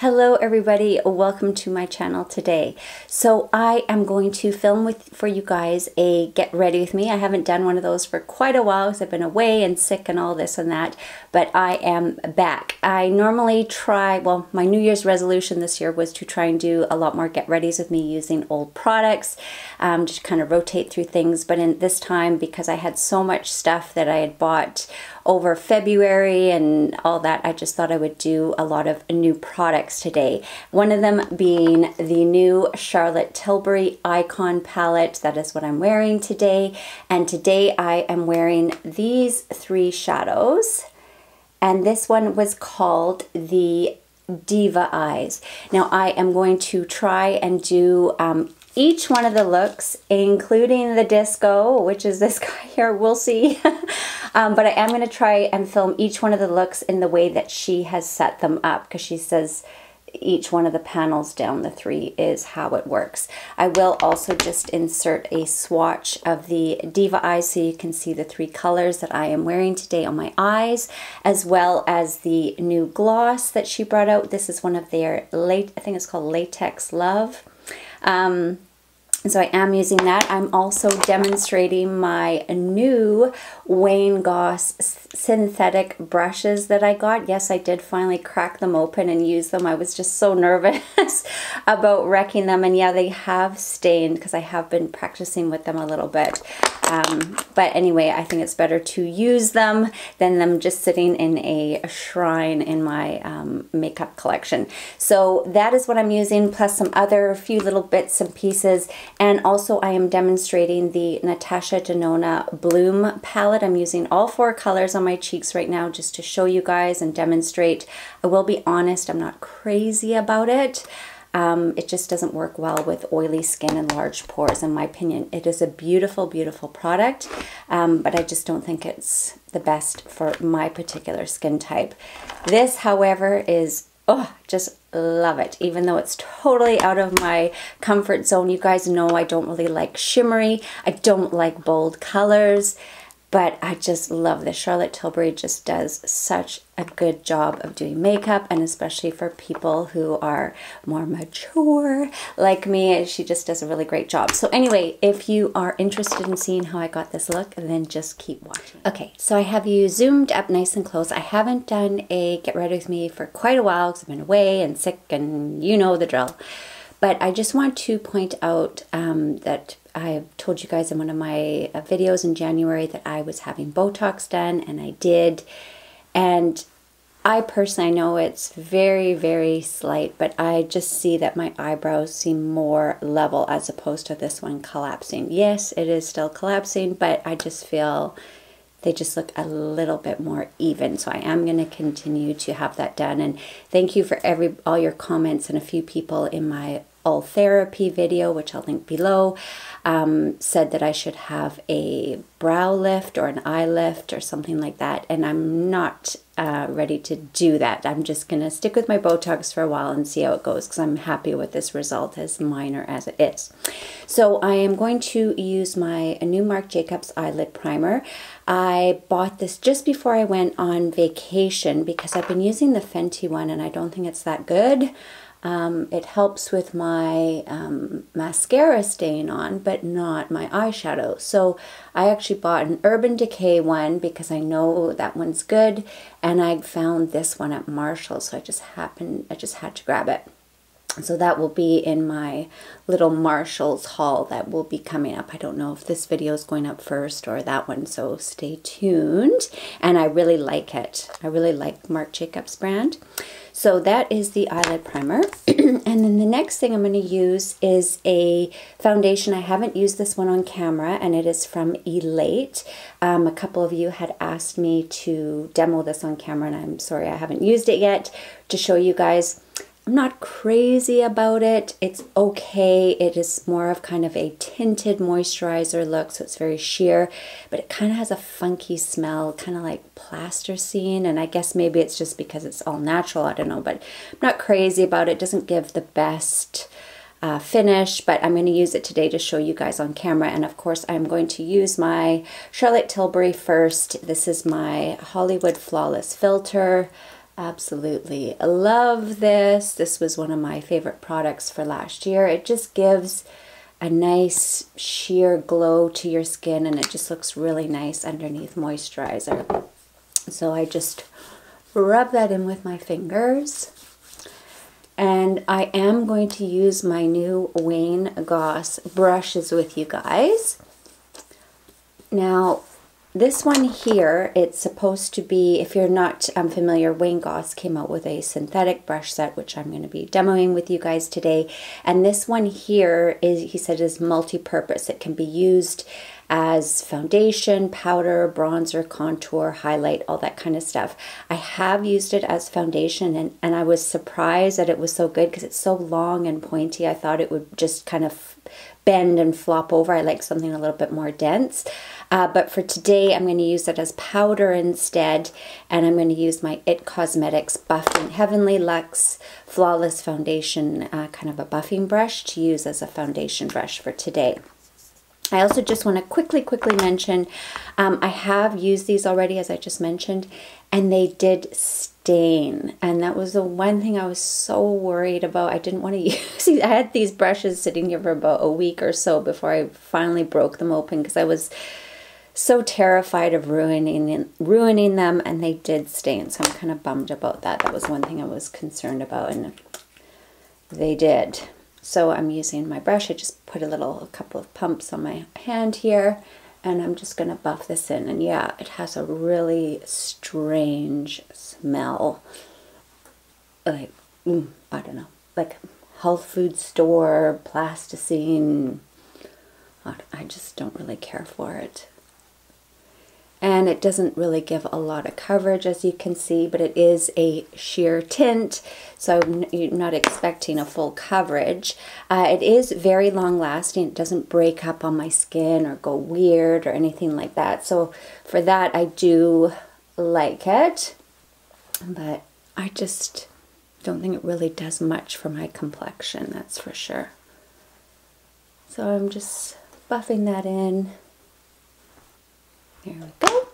Hello everybody, welcome to my channel today. So I am going to film for you guys a get ready with me. I haven't done one of those for quite a while because I've been away and sick and all this and that, but I am back. I normally try, well, my New Year's resolution this year was to try and do a lot more get readies with me using old products, just kind of rotate through things. But in this time, because I had so much stuff that I had bought over February and all that, I just thought I would do a lot of new products today. One of them being the new Charlotte Tilbury Icon palette. That is what I'm wearing today. And today I am wearing these three shadows. And this one was called the Diva Eyes. Now I am going to try and do each one of the looks, including the disco, which is this guy here, we'll see. But I am going to try and film each one of the looks in the way that she has set them up, because she says each one of the panels down the three is how it works. I will also just insert a swatch of the Diva Eyes so you can see the three colors that I am wearing today on my eyes, as well as the new gloss that she brought out. This is one of their, I think it's called Latex Love. So I am using that. I'm also demonstrating my new Wayne Goss synthetic brushes that I got. Yes, I did finally crack them open and use them. I was just so nervous about wrecking them. And yeah, they have stained because I have been practicing with them a little bit. But anyway, I think it's better to use them than them just sitting in a shrine in my makeup collection. So that is what I'm using, plus some other few little bits and pieces. And also I am demonstrating the Natasha Denona Bloom palette. I'm using all four colors on my cheeks right now just to show you guys and demonstrate. I will be honest, I'm not crazy about it. It just doesn't work well with oily skin and large pores, in my opinion. It is a beautiful, beautiful product, but I just don't think it's the best for my particular skin type. This, however, is, oh, just love it. Even though it's totally out of my comfort zone. You guys know I don't really like shimmery. I don't like bold colors. But I just love this. Charlotte Tilbury just does such a good job of doing makeup, and especially for people who are more mature like me, she just does a really great job. So anyway, if you are interested in seeing how I got this look, then just keep watching. Okay, so I have you zoomed up nice and close. I haven't done a get ready with me for quite a while because I've been away and sick and you know the drill. But I just want to point out that I told you guys in one of my videos in January that I was having Botox done, and I did. And I personally know it's very, very slight, but I just see that my eyebrows seem more level as opposed to this one collapsing. Yes, it is still collapsing, but I just feel they just look a little bit more even. So I am going to continue to have that done. And thank you for all your comments, and a few people in my all therapy video, which I'll link below, said that I should have a brow lift or an eye lift or something like that. And I'm not ready to do that. I'm just going to stick with my Botox for a while and see how it goes, because I'm happy with this result, as minor as it is. So I am going to use my new Marc Jacobs eyelid primer. I bought this just before I went on vacation because I've been using the Fenty one and I don't think it's that good. It helps with my mascara staying on, but not my eyeshadow. So I actually bought an Urban Decay one because I know that one's good, and I found this one at Marshall's, so I just had to grab it. So that will be in my little Marshall's haul that will be coming up. I don't know if this video is going up first or that one, so stay tuned. And I really like it. I really like Marc Jacobs brand. So that is the eyelid primer. And then the next thing I'm going to use is a foundation. I haven't used this one on camera, and it is from Elate. A couple of you had asked me to demo this on camera, and I'm sorry I haven't used it yet to show you guys. I'm not crazy about it. It's okay. It is more of kind of a tinted moisturizer look, so it's very sheer, but it kind of has a funky smell, kind of like plasticine, and I guess maybe it's just because it's all natural, I don't know, but I'm not crazy about it. It doesn't give the best finish, but I'm going to use it today to show you guys on camera. And of course I'm going to use my Charlotte Tilbury first. This is my Hollywood Flawless Filter. Absolutely. I love this. This was one of my favorite products for last year. It just gives a nice sheer glow to your skin, and it just looks really nice underneath moisturizer. So I just rub that in with my fingers. And I am going to use my new Wayne Goss brushes with you guys. Now, this one here, it's supposed to be, if you're not familiar, Wayne Goss came out with a synthetic brush set, which I'm going to be demoing with you guys today. And this one here is, he said, is multi-purpose. It can be used as foundation, powder, bronzer, contour, highlight, all that kind of stuff. I have used it as foundation, and I was surprised that it was so good because it's so long and pointy. I thought it would just kind of bend and flop over. I like something a little bit more dense. But for today, I'm going to use it as powder instead, and I'm going to use my IT Cosmetics Buffing Heavenly Luxe Flawless Foundation, kind of a buffing brush to use as a foundation brush for today. I also just want to quickly mention, I have used these already, as I just mentioned, and they did stain. And that was the one thing I was so worried about. I didn't want to use these. I had these brushes sitting here for about a week or so before I finally broke them open because I was so terrified of ruining them, and they did stain. So I'm kind of bummed about that. That was one thing I was concerned about, and they did. So I'm using my brush. I just put a couple of pumps on my hand here, and I'm just going to buff this in. And yeah, it has a really strange smell. Like, I don't know, like health food store, plasticine. I just don't really care for it. And it doesn't really give a lot of coverage, as you can see, but it is a sheer tint, so you're not expecting a full coverage. It is very long lasting. It doesn't break up on my skin or go weird or anything like that. So for that, I do like it, but I just don't think it really does much for my complexion, that's for sure. So I'm just buffing that in. There we go.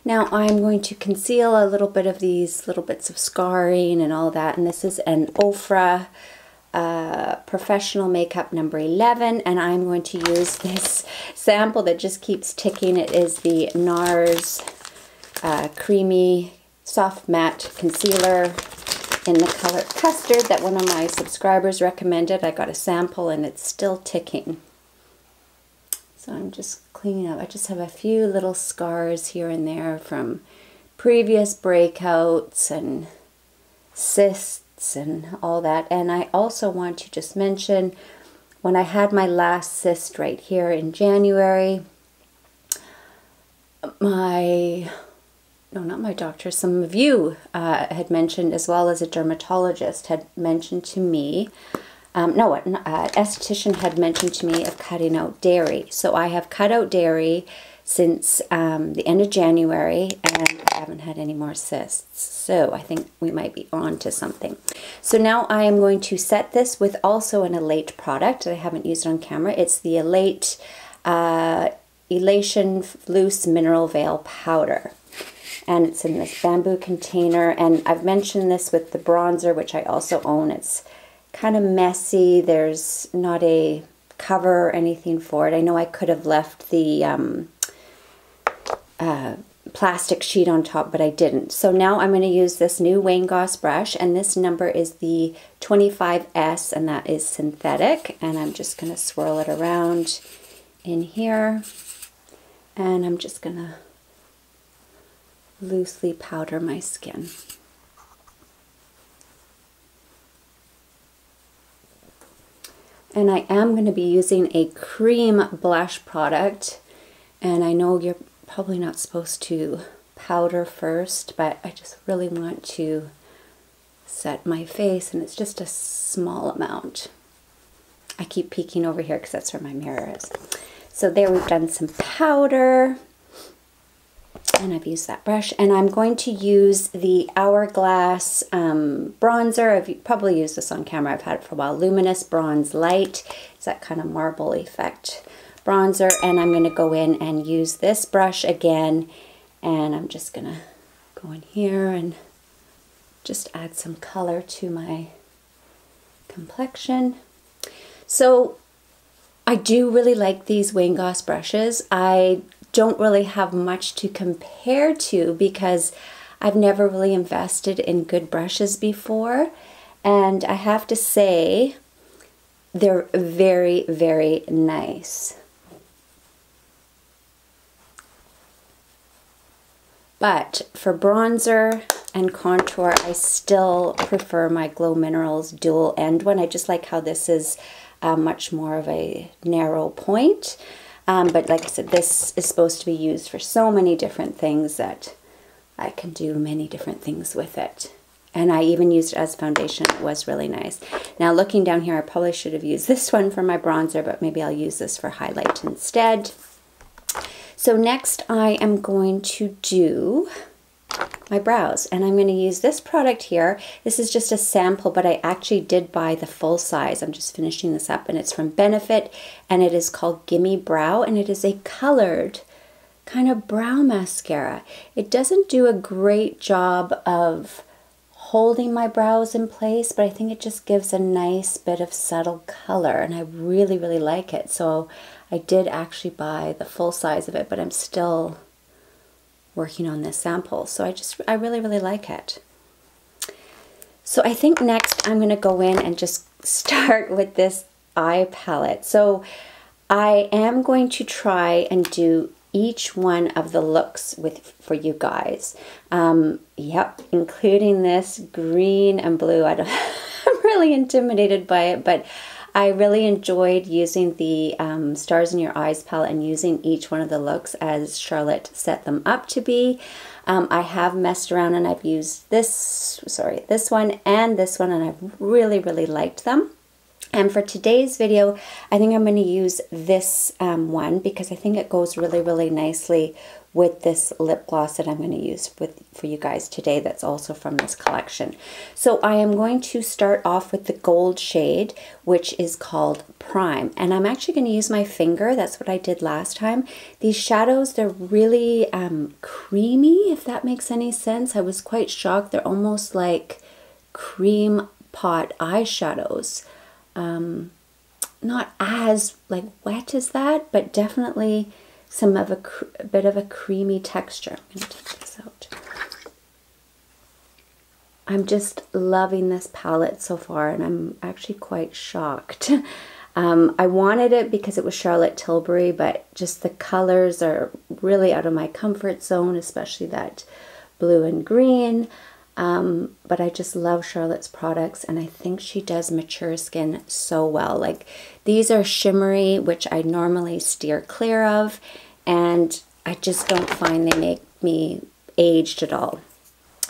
Now I'm going to conceal a little bit of these little bits of scarring and all that. And this is an OFRA Professional Makeup number 11. And I'm going to use this sample that just keeps ticking. It is the Nars Creamy Soft Matte Concealer in the color Custard that one of my subscribers recommended. I got a sample and it's still ticking. So I'm just cleaning up. I just have a few little scars here and there from previous breakouts and cysts and all that. And I also want to just mention, when I had my last cyst right here in January, not my doctor, some of you had mentioned, as well as a dermatologist had mentioned to me, an esthetician had mentioned to me of cutting out dairy. So I have cut out dairy since the end of January, and I haven't had any more cysts. So I think we might be on to something. So now I am going to set this with also an Elate product that I haven't used on camera. It's the Elate Elation Loose Mineral Veil Powder. And it's in this bamboo container. And I've mentioned this with the bronzer, which I also own. It's kind of messy. There's not a cover or anything for it. I know I could have left the plastic sheet on top, but I didn't. So now I'm going to use this new Wayne Goss brush, and this number is the 25S, and that is synthetic. And I'm just going to swirl it around in here, and I'm just going to loosely powder my skin. And I am going to be using a cream blush product, and I know you're probably not supposed to powder first, but I just really want to set my face, and it's just a small amount. I keep peeking over here because that's where my mirror is. So there, we've done some powder, and I've used that brush, and I'm going to use the Hourglass bronzer. I've probably used this on camera. I've had it for a while. Luminous Bronze Light. It's that kind of marble effect bronzer, and I'm going to go in and use this brush again, and I'm just going to go in here and just add some color to my complexion. So I do really like these Wayne Goss brushes. I don't really have much to compare to because I've never really invested in good brushes before. And I have to say, they're very, very nice. But for bronzer and contour, I still prefer my Glow Minerals dual end one. I just like how this is much more of a narrow point. But like I said, this is supposed to be used for so many different things that I can do many different things with it. And I even used it as foundation. It was really nice. Now looking down here, I probably should have used this one for my bronzer, but maybe I'll use this for highlight instead. So next I am going to do my brows, and I'm going to use this product here. This is just a sample, but I actually did buy the full size. I'm just finishing this up, and it's from Benefit, and it is called Gimme Brow, and it is a colored kind of brow mascara. It doesn't do a great job of holding my brows in place, but I think it just gives a nice bit of subtle color, and I really, really like it. So I did actually buy the full size of it, but I'm still working on this sample. So I really, really like it. So I think next I'm going to go in and just start with this eye palette. So I am going to try and do each one of the looks for you guys. Yep, including this green and blue. I'm really intimidated by it, but I really enjoyed using the Stars in Your Eyes palette and using each one of the looks as Charlotte set them up to be. I have messed around and I've used this one and this one, and I've really, really liked them. And for today's video, I think I'm going to use this one because I think it goes really, really nicely with this lip gloss that I'm going to use for you guys today, that's also from this collection. So I am going to start off with the gold shade, which is called Prime. And I'm actually going to use my finger. That's what I did last time. These shadows, they're really creamy, if that makes any sense. I was quite shocked. They're almost like cream pot eyeshadows. Not as like wet as that, but definitely some of a bit of a creamy texture. I'm going to take this out. I'm just loving this palette so far, and I'm actually quite shocked. I wanted it because it was Charlotte Tilbury, but just the colors are really out of my comfort zone, especially that blue and green. But I just love Charlotte's products, and I think she does mature skin so well. Like, these are shimmery, which I normally steer clear of, and I just don't find they make me aged at all.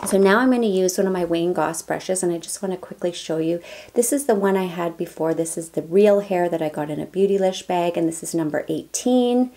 So now I'm going to use one of my Wayne Goss brushes, and I just want to quickly show you. This is the one I had before. This is the Real Hair that I got in a Beautylish bag, and this is number 18.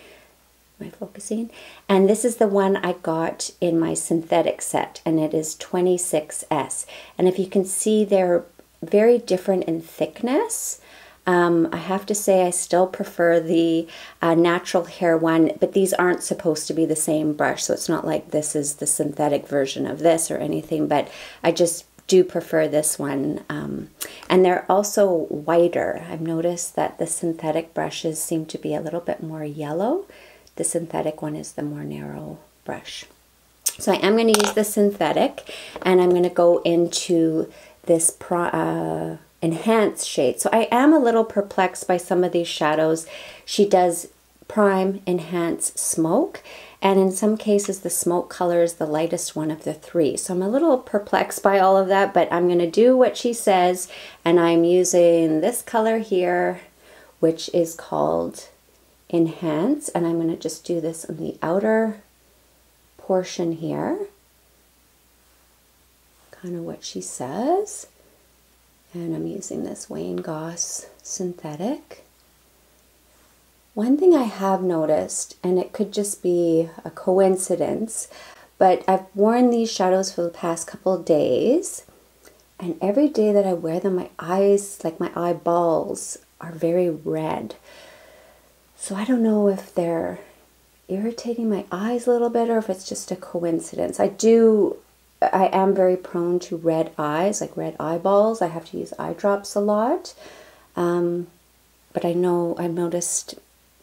Am I focusing? And this is the one I got in my synthetic set, and it is 26S. And if you can see, they're very different in thickness. I have to say I still prefer the natural hair one, but these aren't supposed to be the same brush, so it's not like this is the synthetic version of this or anything, but I just do prefer this one. And they're also whiter. I've noticed that the synthetic brushes seem to be a little bit more yellow. The synthetic one is the more narrow brush. So I am going to use the synthetic, and I'm going to go into this enhanced shade. So I am a little perplexed by some of these shadows. She does prime, enhance, smoke, and in some cases the smoke color is the lightest one of the three. So I'm a little perplexed by all of that, but I'm going to do what she says, and I'm using this color here, which is called Enhance, and I'm going to just do this on the outer portion here, kind of what she says. And I'm using this Wayne Goss synthetic. One thing I have noticed, and it could just be a coincidence, but I've worn these shadows for the past couple of days, and every day that I wear them, my eyes, like my eyeballs, are very red. So I don't know if they're irritating my eyes a little bit or if it's just a coincidence. I do I am very prone to red eyes, like red eyeballs. I have to use eye drops a lot. But I know I've noticed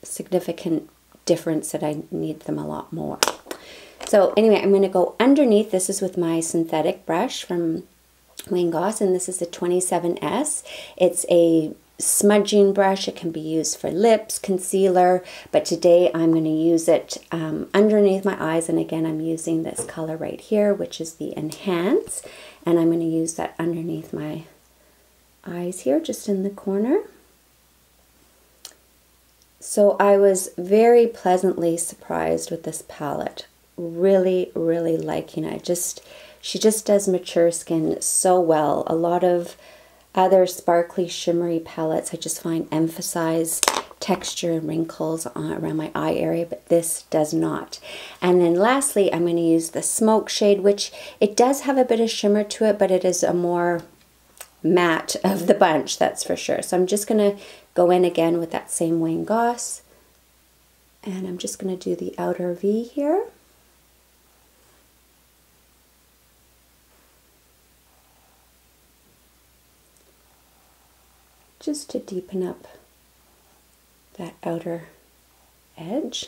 significant difference that I need them a lot more. So anyway, I'm going to go underneath. This is with my synthetic brush from Goss, and this is the 27S. It's a smudging brush. It can be used for lips, concealer, but today I'm going to use it underneath my eyes, and again I'm using this color right here, which is the Enhance, and I'm going to use that underneath my eyes here, just in the corner. So I was very pleasantly surprised with this palette. Really, really liking it. She just does mature skin so well. A lot of other sparkly, shimmery palettes I just find emphasize texture and wrinkles around my eye area, but this does not. And then lastly, I'm going to use the Smoke shade, which it does have a bit of shimmer to it, but it is a more matte of the bunch, that's for sure. So I'm just going to go in again with that same Goss, and I'm just going to do the outer V here. Just to deepen up that outer edge.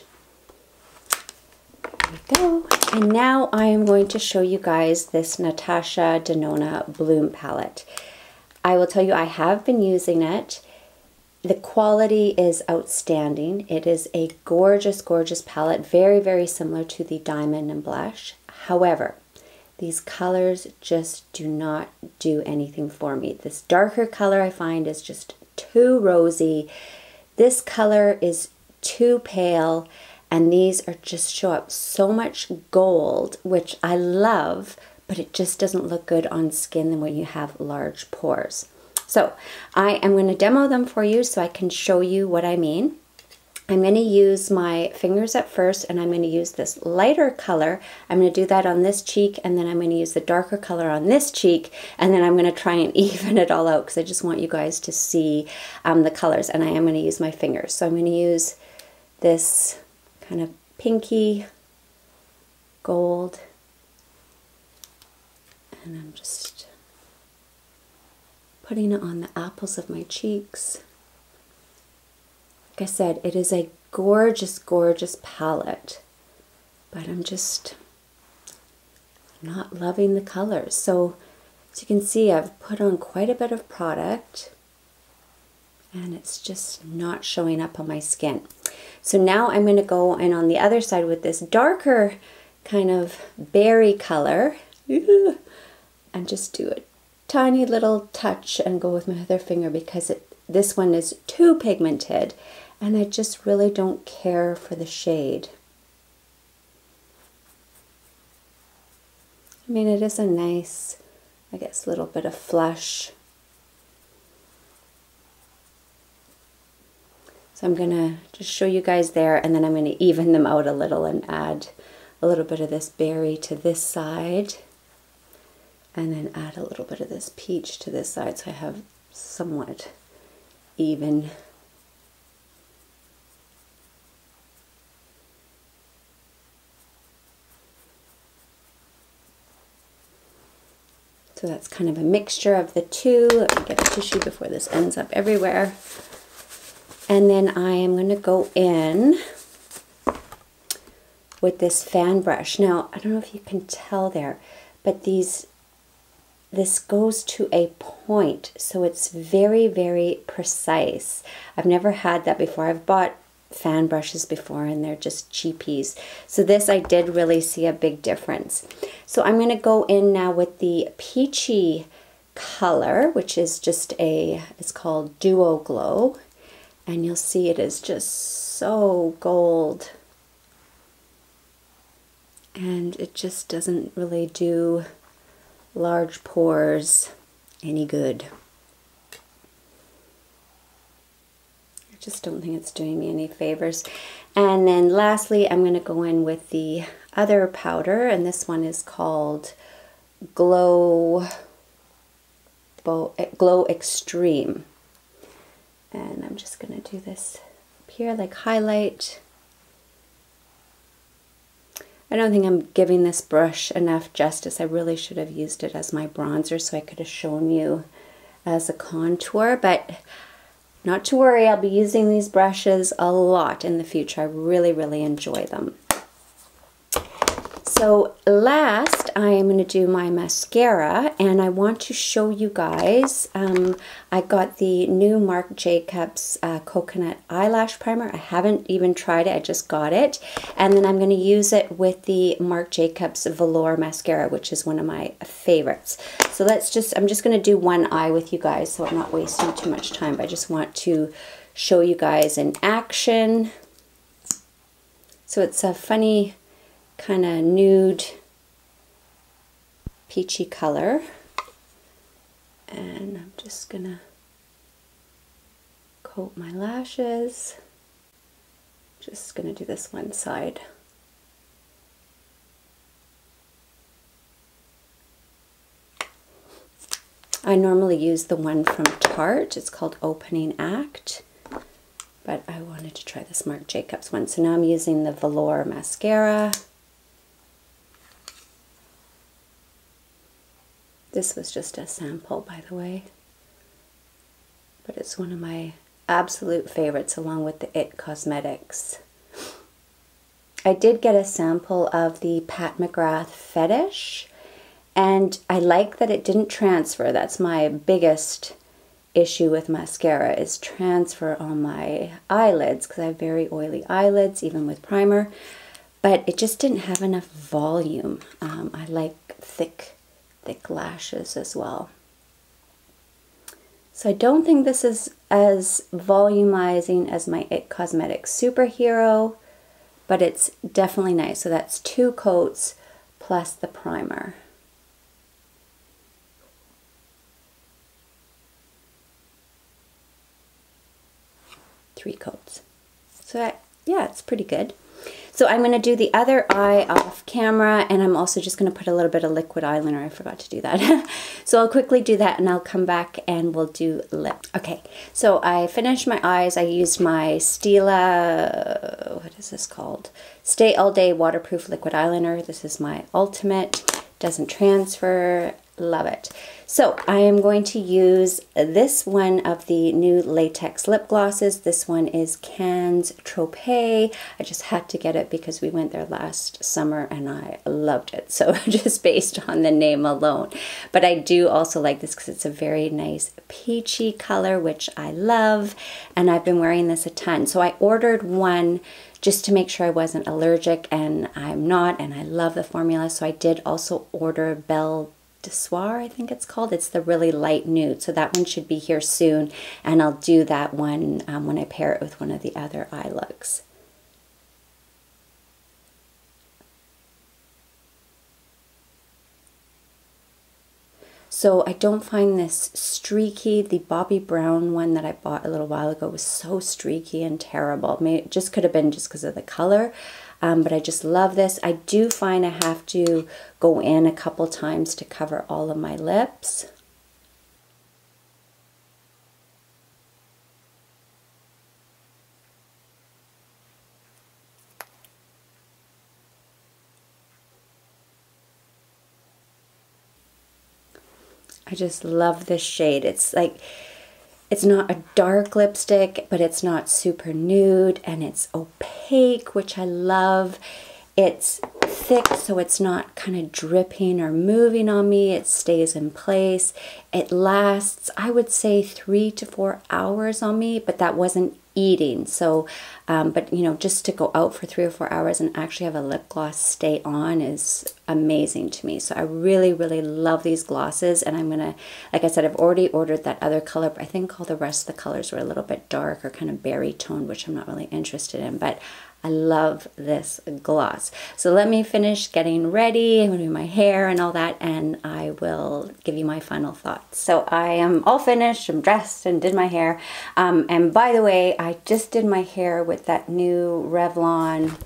There we go. And now I am going to show you guys this Natasha Denona Bloom palette. I will tell you, I have been using it. The quality is outstanding. It is a gorgeous, gorgeous palette, very, very similar to the Diamond and Blush. However, these colors just do not do anything for me. This darker color I find is just too rosy. This color is too pale, and these are just show up so much gold, which I love, but it just doesn't look good on skin when you have large pores. So I am going to demo them for you so I can show you what I mean. I'm going to use my fingers at first, and I'm going to use this lighter color. I'm going to do that on this cheek, and then I'm going to use the darker color on this cheek, and then I'm going to try and even it all out because I just want you guys to see the colors, and I am going to use my fingers. So I'm going to use this kind of pinky gold, and I'm just putting it on the apples of my cheeks. Like I said, it is a gorgeous, gorgeous palette, but I'm just not loving the colors. So as you can see, I've put on quite a bit of product, and it's just not showing up on my skin. So now I'm going to go in on the other side with this darker kind of berry color and just do a tiny little touch and go with my other finger because this one is too pigmented, and I just really don't care for the shade. I mean, it is a nice, I guess, little bit of flush. So I'm going to just show you guys there, and then I'm going to even them out a little and add a little bit of this berry to this side, and then add a little bit of this peach to this side so I have somewhat even. So that's kind of a mixture of the two. Let me get a tissue before this ends up everywhere. And then I am going to go in with this fan brush. Now, I don't know if you can tell there, but this goes to a point, so it's very, very precise. I've never had that before. I've bought fan brushes before, and they're just cheapies. So this, I did really see a big difference. So I'm going to go in now with the peachy color, which is just it's called Duo Glow, and you'll see it is just so gold, and it just doesn't really do large pores any good. I just don't think it's doing me any favors. And then lastly, I'm going to go in with the other powder, and this one is called Glow Extreme. And I'm just going to do this up here, like highlight. I don't think I'm giving this brush enough justice. I really should have used it as my bronzer so I could have shown you as a contour, but not to worry, I'll be using these brushes a lot in the future. I really, really enjoy them. So last, I am going to do my mascara, and I want to show you guys, I got the new Marc Jacobs Coconut Eyelash Primer. I haven't even tried it, I just got it. And then I'm going to use it with the Marc Jacobs Velour Mascara, which is one of my favorites. So I'm just going to do one eye with you guys so I'm not wasting too much time, but I just want to show you guys in action. So it's a funny kind of nude peachy color, and I'm just gonna coat my lashes. Just gonna do this one side. I normally use the one from Tarte. It's called Opening Act, but I wanted to try this Marc Jacobs one. So now I'm using the Velour mascara. This was just a sample, by the way, but it's one of my absolute favorites along with the IT Cosmetics. I did get a sample of the Pat McGrath Fetish, and I like that it didn't transfer. That's my biggest issue with mascara, is transfer on my eyelids, because I have very oily eyelids, even with primer, but it just didn't have enough volume. I like thick lashes as well. So I don't think this is as volumizing as my IT Cosmetics Superhero, but it's definitely nice. So that's 2 coats plus the primer. Three coats. So yeah, it's pretty good. So I'm going to do the other eye off camera, and I'm also just going to put a little bit of liquid eyeliner. I forgot to do that. So I'll quickly do that and I'll come back and we'll do lip. Okay, so I finished my eyes. I used my STILA, what is this called? Stay All Day Waterproof Liquid Eyeliner. This is my ultimate. Doesn't transfer. Love it. So I am going to use this one of the new latex lip glosses. This one is Cannes Tropez. I just had to get it because we went there last summer and I loved it. So just based on the name alone. But I do also like this because it's a very nice peachy color, which I love. And I've been wearing this a ton. So I ordered one just to make sure I wasn't allergic, and I'm not, and I love the formula. So I did also order Belle de Soir, I think it's called. It's the really light nude. So that one should be here soon, and I'll do that one when I pair it with one of the other eye looks. So I don't find this streaky. The Bobbi Brown one that I bought a little while ago was so streaky and terrible. Maybe it just could have been just because of the color. But I just love this. I do find I have to go in a couple times to cover all of my lips. I just love this shade. It's like, it's not a dark lipstick, but it's not super nude, and it's opaque, which I love. It's thick, so it's not kind of dripping or moving on me. It stays in place. It lasts, I would say, 3 to 4 hours on me, but that wasn't eating. So, but you know, just to go out for 3 or 4 hours and actually have a lip gloss stay on is amazing to me. So I really, really love these glosses, and I'm gonna, like I said, I've already ordered that other color, but I think all the rest of the colors were a little bit dark or kind of berry toned, which I'm not really interested in, but I love this gloss. So let me finish getting ready. I'm gonna do my hair and all that, and I will give you my final thoughts. So I am all finished, I'm dressed and did my hair. And by the way, I just did my hair with that new Revlon,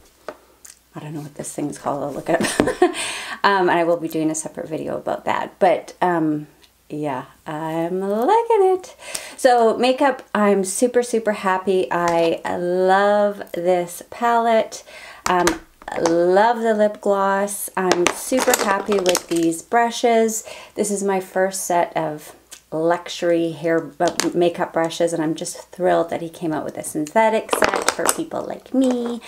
I don't know what this thing's called, I'll look it up. And I will be doing a separate video about that. But yeah, I'm liking it. So makeup, I'm super, super happy. I love this palette. love the lip gloss. I'm super happy with these brushes. This is my first set of luxury hair makeup brushes, and I'm just thrilled that he came out with a synthetic set for people like me.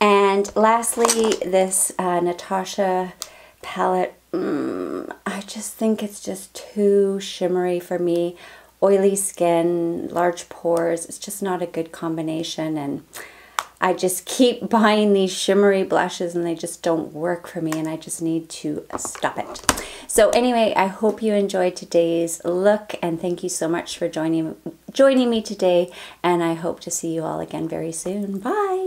And lastly, this Natasha palette. I just think it's just too shimmery for me. Oily skin, large pores. It's just not a good combination, and I just keep buying these shimmery blushes and they just don't work for me, and I just need to stop it. So anyway, I hope you enjoyed today's look, and thank you so much for joining me today, and I hope to see you all again very soon. Bye!